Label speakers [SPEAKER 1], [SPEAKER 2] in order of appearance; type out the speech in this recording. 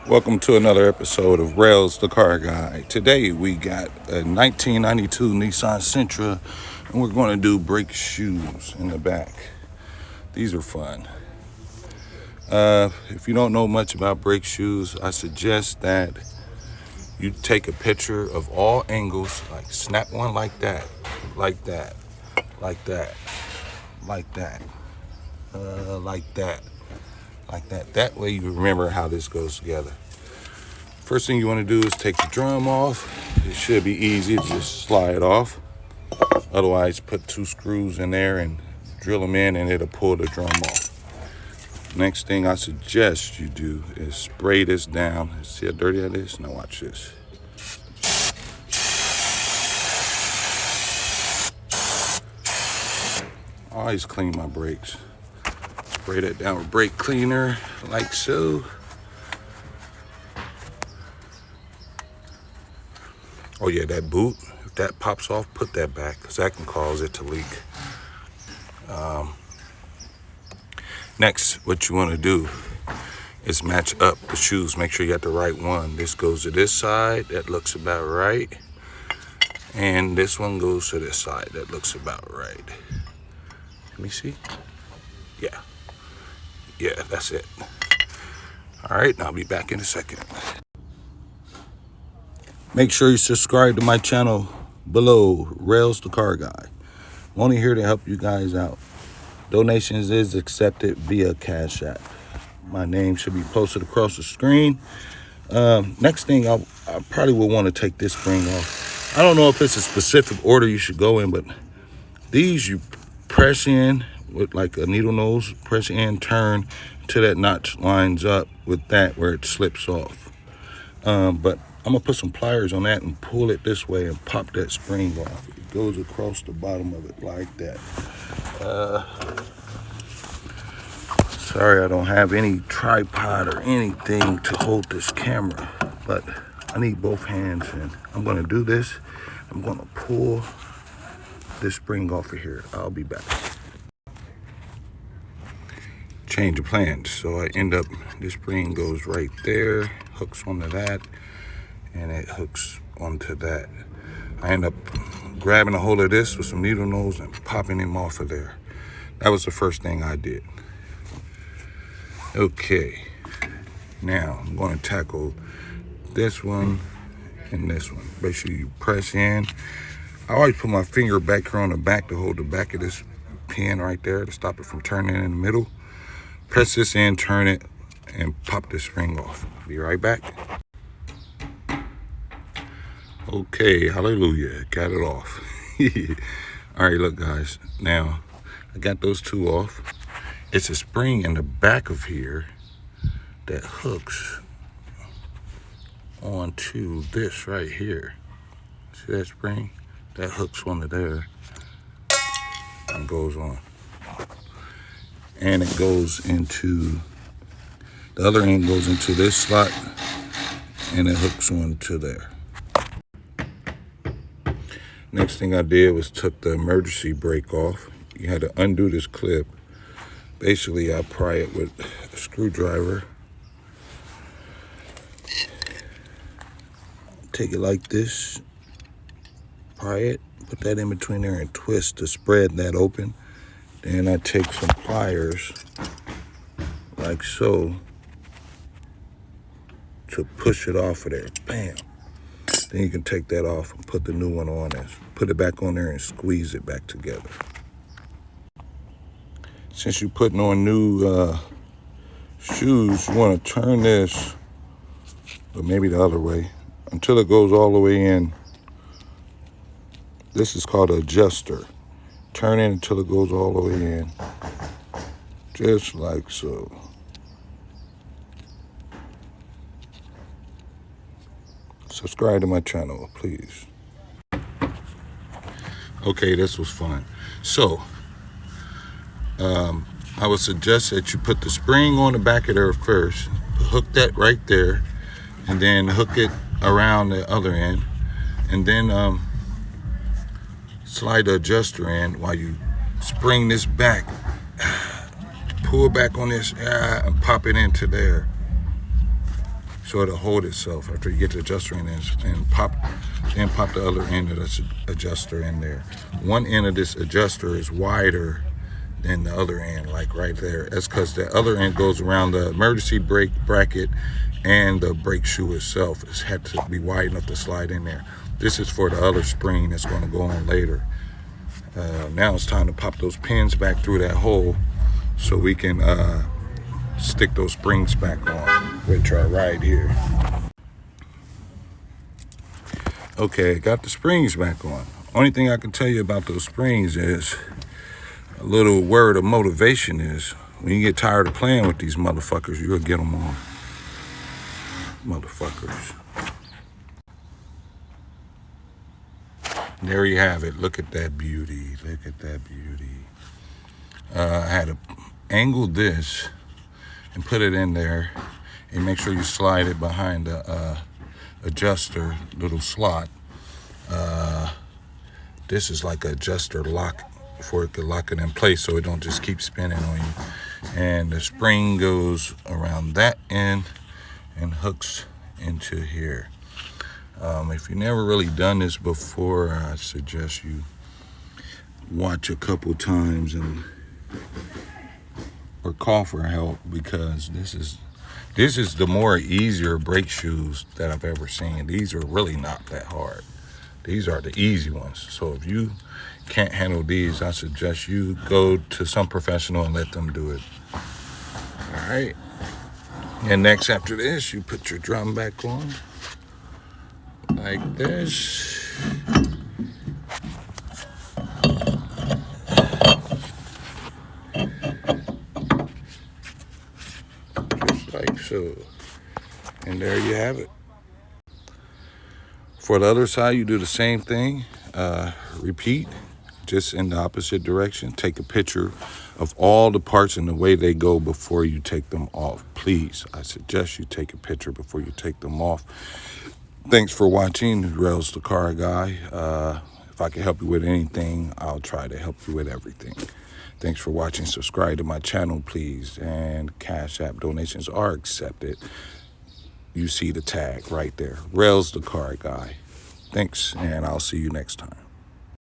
[SPEAKER 1] Welcome to another episode of Rellz, the car guy. Today we got a 1992 Nissan Sentra, and we're going to do brake shoes in the back. These are fun. If you don't know much about brake shoes, I suggest that you take a picture of all angles, like snap one like that, like that, like that, like that, like that, like that. That way you remember how this goes together. First thing you want to do is take the drum off. It should be easy to just slide it off. Otherwise, put 2 screws in there and drill them in and it'll pull the drum off. Next thing I suggest you do is spray this down. See how dirty that is? Now watch this. I always clean my brakes. Spray that down with brake cleaner like so. Oh yeah, that boot, if that pops off, put that back because that can cause it to leak. Next, what you want to do is match up the shoes. Make sure you got the right one. This goes to this side, that looks about right. And this one goes to this side, that looks about right. Let me see. Yeah, that's it. All right, I'll be back in a second. Make sure you subscribe to my channel below, Rellz the Car Guy. I'm only here to help you guys out. Donations is accepted via Cash App. My name should be posted across the screen. Next thing, I probably will want to take this spring off. I don't know if it's a specific order you should go in, but these you press in with like a needle nose, press in, turn till that notch lines up with that where it slips off. But I'm gonna put some pliers on that and pull it this way and pop that spring off. It goes across the bottom of it like that. Sorry I don't have any tripod or anything to hold this camera, but I need both hands, and I'm gonna do this. I'm gonna pull this spring off of here. I'll be back. Change of plans. So I end up, this spring goes right there, hooks onto that, and it hooks onto that. I end up grabbing a hold of this with some needle nose and popping him off of there. That was the first thing I did. Okay, now I'm going to tackle this one and this one. Make sure you press in. I always put my finger back here on the back to hold the back of this pin right there to stop it from turning in the middle. Press this in, turn it, and pop this spring off. Be right back. Okay, hallelujah, got it off. All right, look guys, now I got those 2 off. It's a spring in the back of here that hooks onto this right here. See that spring? That hooks onto there and goes on. And it goes into, the other end goes into this slot and it hooks onto there. Next thing I did was took the emergency brake off. You had to undo this clip. Basically, I pry it with a screwdriver. Take it like this, pry it, put that in between there and twist to spread that open. Then I take some pliers, like so, to push it off of there, bam. Then you can take that off and put the new one on there. Put it back on there and squeeze it back together. Since you're putting on new shoes, you want to turn this, but maybe the other way, until it goes all the way in. This is called an adjuster. Turn it until it goes all the way in, just like so. Subscribe to my channel, please. Okay, this was fun. So, I would suggest that you put the spring on the back of there first, hook that right there, and then hook it around the other end, and then slide the adjuster in while you spring this back, pull back on this and pop it into there. so it'll hold itself after you get the adjuster in and pop the other end of this adjuster in there. One end of this adjuster is wider than the other end, like right there. That's because the other end goes around the emergency brake bracket and the brake shoe itself. It's had to be wide enough to slide in there. This is for the other spring that's going to go on later. Now it's time to pop those pins back through that hole so we can stick those springs back on. We'll try right here. Okay, got the springs back on. Only thing I can tell you about those springs is a little word of motivation is when you get tired of playing with these motherfuckers, you'll get them on. Motherfuckers. There you have it. Look at that beauty. Look at that beauty. I had to angle this and put it in there and make sure you slide it behind the adjuster little slot. This is like an adjuster lock before it could lock it in place so it don't just keep spinning on you. And the spring goes around that end and hooks into here. If you've never really done this before, I suggest you watch a couple times or call for help, because this is the more easier brake shoes that I've ever seen. These are really not that hard. These are the easy ones. So if you can't handle these, I suggest you go to some professional and let them do it. All right. And next, after this, you put your drum back on like this. Just like so. And there you have it. For the other side, you do the same thing. Repeat, just in the opposite direction. Take a picture of all the parts and the way they go before you take them off. Please, I suggest you take a picture before you take them off. Thanks for watching. Rellz the Car Guy. If I can help you with anything, I'll try to help you with everything. Thanks for watching. Subscribe to my channel, please. And Cash App donations are accepted. You see the tag right there. Rellz the Car Guy. Thanks, and I'll see you next time.